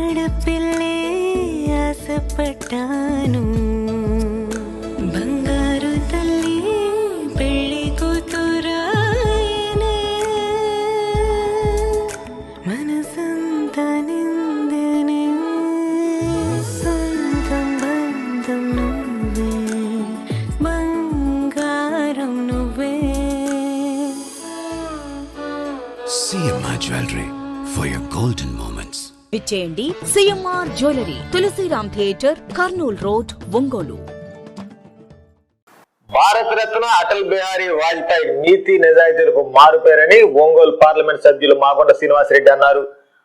ఆడపిల్లే ఆశపడ్డాను బంగారు తల్లి పెళ్లి కూతురాయనే మనసంతా నిందనే సొంతం బంధం నువ్వే బంగారం నువ్వే. CMR Jewelry for your golden moments. విచ్చేయండి CMR jewellery, Tulasiram theatre, Kurnool road, Ongole. Bharat Ratna Atal Bihari Vajpayee నీతి నిజాయితీలకు మారుపేరని ఒంగోలు పార్లమెంట్ సభ్యులు మాకొండ శ్రీనివాసరెడ్డి అన్నారు.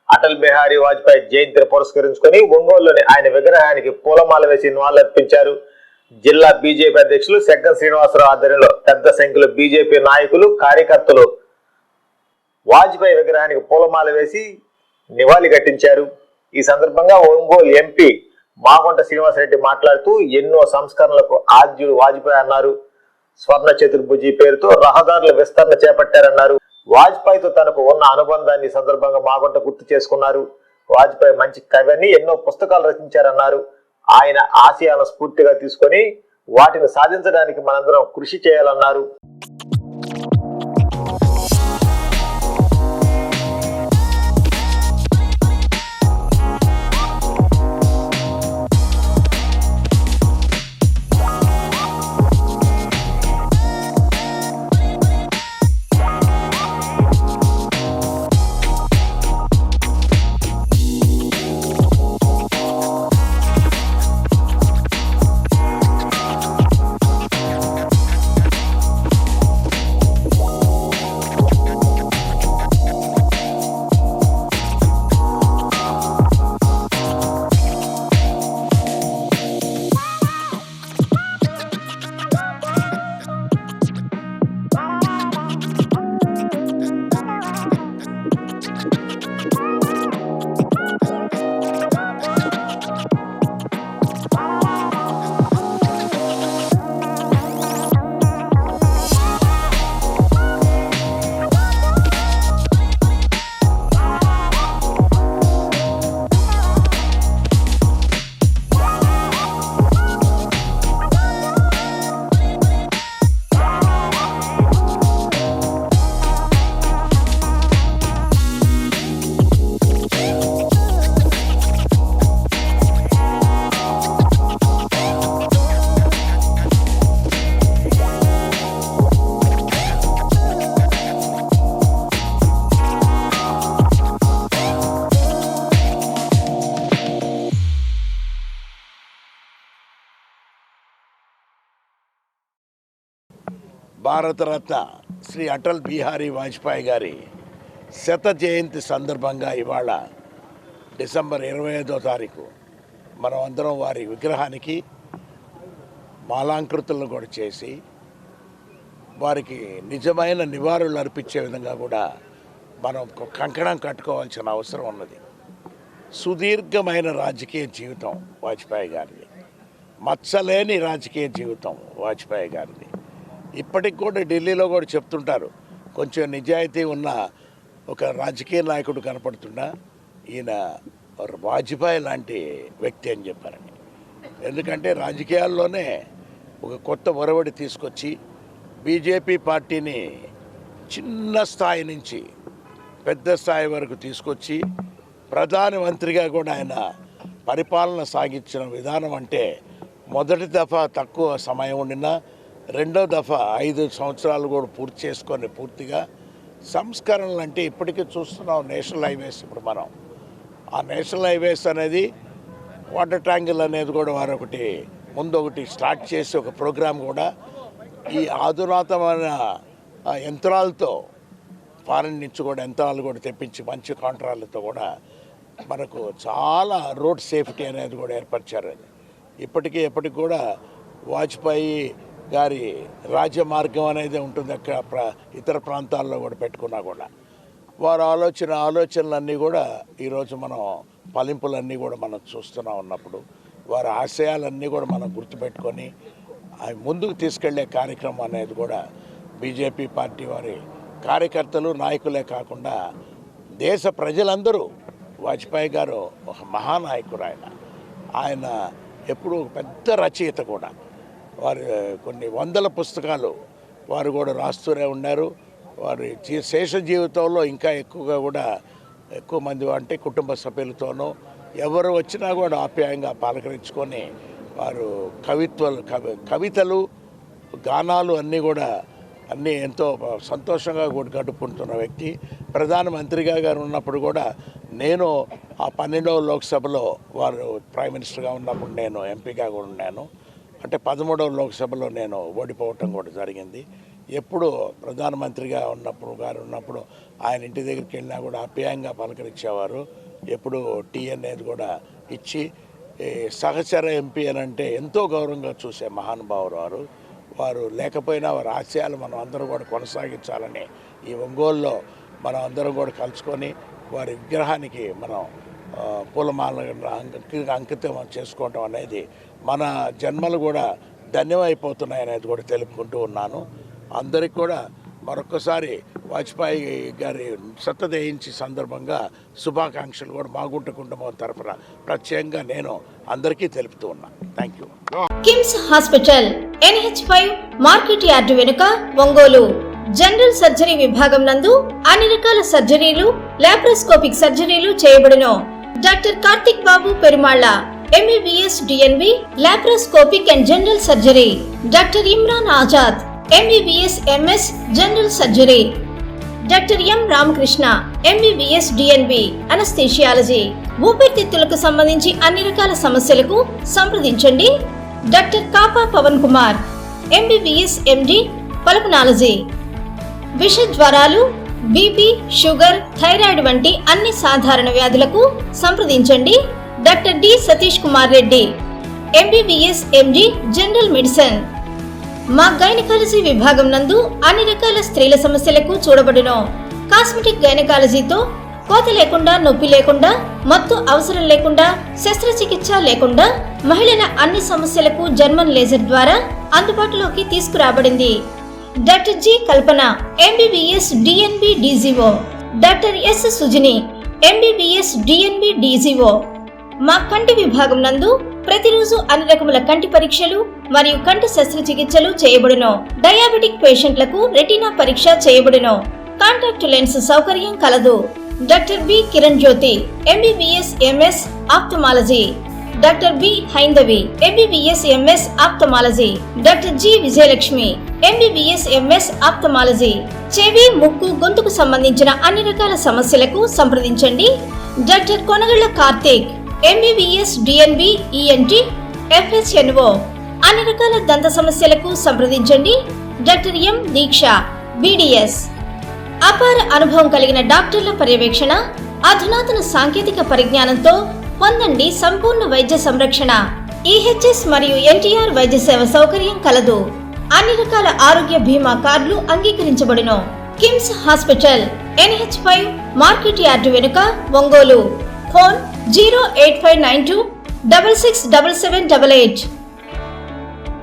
అటల్ బిహారీ వాజ్పేయి జయంతిని పురస్కరించుకొని ఒంగోలులోని ఆయన విగ్రహానికి పూలమాల వేసి నివాళులర్పించారు. జిల్లా బీజేపీ అధ్యక్షులు సెగ్గం శ్రీనివాసరావు ఆధ్వర్యంలో పెద్ద సంఖ్యలో బీజేపీ నాయకులు, కార్యకర్తలు వాజ్పేయి విగ్రహానికి పూలమాల వేసి నివాళి ఘటించారు. ఈ సందర్భంగా ఒంగోలు ఎంపీ మాకొండ శ్రీనివాసరెడ్డి మాట్లాడుతూ ఎన్నో సంస్కరణలకు ఆద్యుడు వాజ్పేయి అన్నారు. స్వర్ణ చతుర్భుజి పేరుతో రహదారుల విస్తరణ చేపట్టారన్నారు. వాజ్పేయితో తనకు ఉన్న అనుబంధాన్ని సందర్భంగా మాకొండ గుర్తు చేసుకున్నారు. వాజ్పేయి మంచి కవి అని ఎన్నో పుస్తకాలు రచించారన్నారు. ఆయన ఆశయాలను స్ఫూర్తిగా తీసుకొని వాటిని సాధించడానికి మనందరం కృషి చేయాలన్నారు. భారతరత్న శ్రీ అటల్ బిహారీ వాజ్పేయి గారి శత జయంతి సందర్భంగా ఇవాళ డిసెంబర్ 25వ తారీఖు మనం అందరం వారి విగ్రహానికి మాలాంకృతులను కూడా చేసి వారికి నిజమైన నివాళులు అర్పించే విధంగా కూడా మనం కంకణం కట్టుకోవాల్సిన అవసరం ఉన్నది. సుదీర్ఘమైన రాజకీయ జీవితం వాజ్పేయి గారిది, మచ్చలేని రాజకీయ జీవితం వాజ్పేయి గారిది. ఇప్పటికి కూడా ఢిల్లీలో కూడా చెప్తుంటారు, కొంచెం నిజాయితీ ఉన్న ఒక రాజకీయ నాయకుడు కనపడుతున్నా ఈయన వాజ్పేయి లాంటి వ్యక్తి అని చెప్పారని. ఎందుకంటే రాజకీయాల్లోనే ఒక కొత్త ఒరవడి తీసుకొచ్చి బీజేపీ పార్టీని చిన్న స్థాయి నుంచి పెద్ద స్థాయి వరకు తీసుకొచ్చి ప్రధానమంత్రిగా కూడా ఆయన పరిపాలన సాగించిన విధానం అంటే మొదటి దఫా తక్కువ సమయం ఉండినా రెండో దఫా 5 సంవత్సరాలు కూడా పూర్తి చేసుకొని పూర్తిగా సంస్కరణలు అంటే ఇప్పటికీ చూస్తున్నాం. నేషనల్ హైవేస్ ఇప్పుడు మనం ఆ నేషనల్ హైవేస్ అనేది వాటర్ ట్యాంగిల్ అనేది కూడా వారు ఒకటి స్టార్ట్ చేసి ఒక ప్రోగ్రాం కూడా ఈ ఆధునాతమైన యంత్రాలతో ఫారెన్ నుంచి కూడా యంత్రాలు కూడా తెప్పించి మంచి కాంట్రాక్టులతో కూడా మనకు చాలా రోడ్ సేఫ్టీ అనేది కూడా ఏర్పరిచారు. ఇప్పటికీ ఎప్పటికి కూడా వాజ్పేయి గారి రాజమార్గం అనేది ఉంటుంది. అక్కడ ఇతర ప్రాంతాల్లో కూడా పెట్టుకున్నా కూడా వారు ఆలోచనలన్నీ కూడా ఈరోజు మనం ఫలింపులన్నీ కూడా మనం చూస్తూనే ఉన్నప్పుడు వారి ఆశయాలన్నీ కూడా మనం గుర్తుపెట్టుకొని అవి ముందుకు తీసుకెళ్లే కార్యక్రమం అనేది కూడా బీజేపీ పార్టీ వారి కార్యకర్తలు నాయకులే కాకుండా దేశ ప్రజలందరూ వాజ్పేయి గారు ఒక మహానాయకుడు. ఆయన ఎప్పుడు ఒక పెద్ద రచయిత కూడా. వారు కొన్ని వందల పుస్తకాలు వారు కూడా రాస్తూనే ఉన్నారు. వారి శేష జీవితంలో ఇంకా ఎక్కువగా కూడా ఎక్కువ మంది అంటే కుటుంబ సభ్యులతోనూ ఎవరు వచ్చినా కూడా ఆప్యాయంగా పలకరించుకొని వారు కవితలు గానాలు అన్నీ కూడా అన్నీ ఎంతో సంతోషంగా కూడా గడుపుకుంటున్న వ్యక్తి. ప్రధానమంత్రిగా గారు ఉన్నప్పుడు కూడా నేను ఆ 12వ లోక్సభలో వారు ప్రైమ్ మినిస్టర్గా ఉన్నప్పుడు నేను ఎంపీగా కూడా ఉన్నాను. అంటే 13వ లోక్సభలో నేను ఓడిపోవటం కూడా జరిగింది. ఎప్పుడు ప్రధానమంత్రిగా ఉన్నప్పుడు ఆయన ఇంటి దగ్గరికి వెళ్ళినా కూడా ఆప్యాయంగా పలకరించేవారు. ఎప్పుడు టీ అనేది కూడా ఇచ్చి సహచర ఎంపీ అని అంటే ఎంతో గౌరవంగా చూసే మహానుభావులు వారు లేకపోయినా వారి ఆశయాలు మనం అందరం కూడా కొనసాగించాలని ఈ ఒంగోలులో మనం అందరం కూడా కలుసుకొని వారి విగ్రహానికి మనం పూలమాల అంకితం చేసుకోవటం అనేది మన జన్మలు కూడా ధన్యమైపోతున్నాయి అనేది కూడా తెలుపుకుంటూ ఉన్నాను. అందరికి కూడా మరొకసారి వాజ్పేయి గారి సత్తదేయించి సందర్భంగా శుభాకాంక్షలు కూడా మాగుంట కుటుంబం తరఫున ప్రత్యేకంగా నేను అందరికీ తెలుపుతూ ఉన్నాను. Thank you. KIMS hospital NH5 market yard వెనుక ఒంగోలు. జనరల్ సర్జరీ విభాగం నందు అన్ని రకాల సర్జరీలు, లాప్రోస్కోపిక్ సర్జరీలు చేయబడును. Doctor Karthik Babu Perumalla MBBS DNB laparoscopic and general surgery. Doctor Imran Azad MBBS MS general surgery. Doctor M Ramakrishna MBBS DNB anaesthesiology. ఊపిరితిత్తులకు సంబంధించి అన్ని రకాల సమస్యలకు సంప్రదించండి. Doctor Kapa Pavan Kumar MBBS MD pulmonology. విష జ్వరాలు, బీపీ, షుగర్, థైరాయిడ్ వంటి అన్ని సాధారణ వ్యాధులకు సంప్రదించండి. Doctor D Satish Kumar Reddy MBBS MD general medicine. మా గైనకాలజీ విభాగం నందు అన్ని రకాల స్త్రీల సమస్యలకు చూడబడును. కాస్మెటిక్ గైనకాలజీతో కోత లేకుండా, నొప్పి లేకుండా, మత్తు అవసరం లేకుండా, శస్త్రచికిత్స లేకుండా మహిళల అన్ని సమస్యలకు జర్మన్ లేజర్ ద్వారా అందుబాటులోకి తీసుకురాబడింది. డాక్టర్ జి కల్పన MBBS DNB DGO. Doctor yes Sujini MBBS DNB DGO. మా కంటి విభాగం నందు ప్రతిరోజు అన్ని రకముల కంటి పరీక్షలు మరియు కంటి శస్త్రచికిత్సలు చేయబడును. డయాబెటిక్ పేషెంట్లకు రెటీనా పరీక్ష చేయబడును. కాంటాక్ట్ లెన్స్ సౌకర్యం కలదు. Doctor B Kiran Jyothi MBBS MS ophthalmology. Doctor B Haindavi MBBS MS ophthalmology. Doctor G Vijayalakshmi MBBS MS ophthalmology. చెవి, ముక్కు, గొంతుకు సంబంధించిన అన్ని రకాల సమస్యలకు సంప్రదించండి. Doctor Konagalla Karthik MBBS DNB ENT FHNO. అన్ని రకాల దంత సమస్యలకు సంప్రదించండి. Doctor M Deeksha BDS. అపార అనుభవం కలిగిన డాక్టర్ల పర్యవేక్షణ, అధునాతన సాంకేతిక పరిజ్ఞానంతో పొందండి సంపూర్ణ వైద్య సంరక్షణ. EHS మరియు NTR వైద్య సేవ సౌకర్యం కలదు. అన్ని రకాల ఆరోగ్య బీమా కార్డులు అంగీకరించబడును. KIMS hospital NH5 market yard వెనుక ఒంగోలు. ఫోన్ 08592 667788.